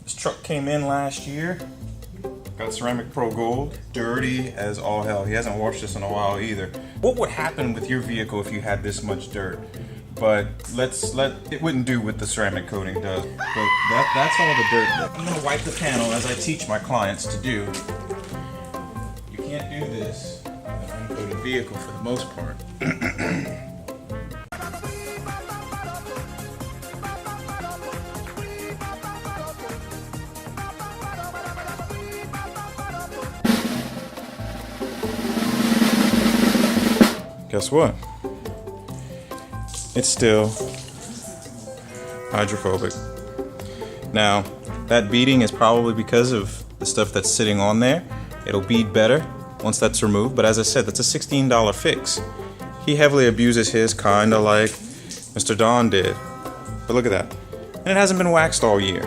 This truck came in last year. Got ceramic pro gold, dirty as all hell. He hasn't washed this in a while either. What would happen with your vehicle if you had this much dirt? But it wouldn't do what the ceramic coating does. But that's all the dirt. I'm gonna wipe the panel as I teach my clients to do. You can't do this in an uncoated vehicle for the most part. Guess what? It's still hydrophobic. Now, that beading is probably because of the stuff that's sitting on there. It'll bead better once that's removed, but as I said, that's a $16 fix. He heavily abuses his, kinda like Mr. Don did. But look at that. And it hasn't been waxed all year.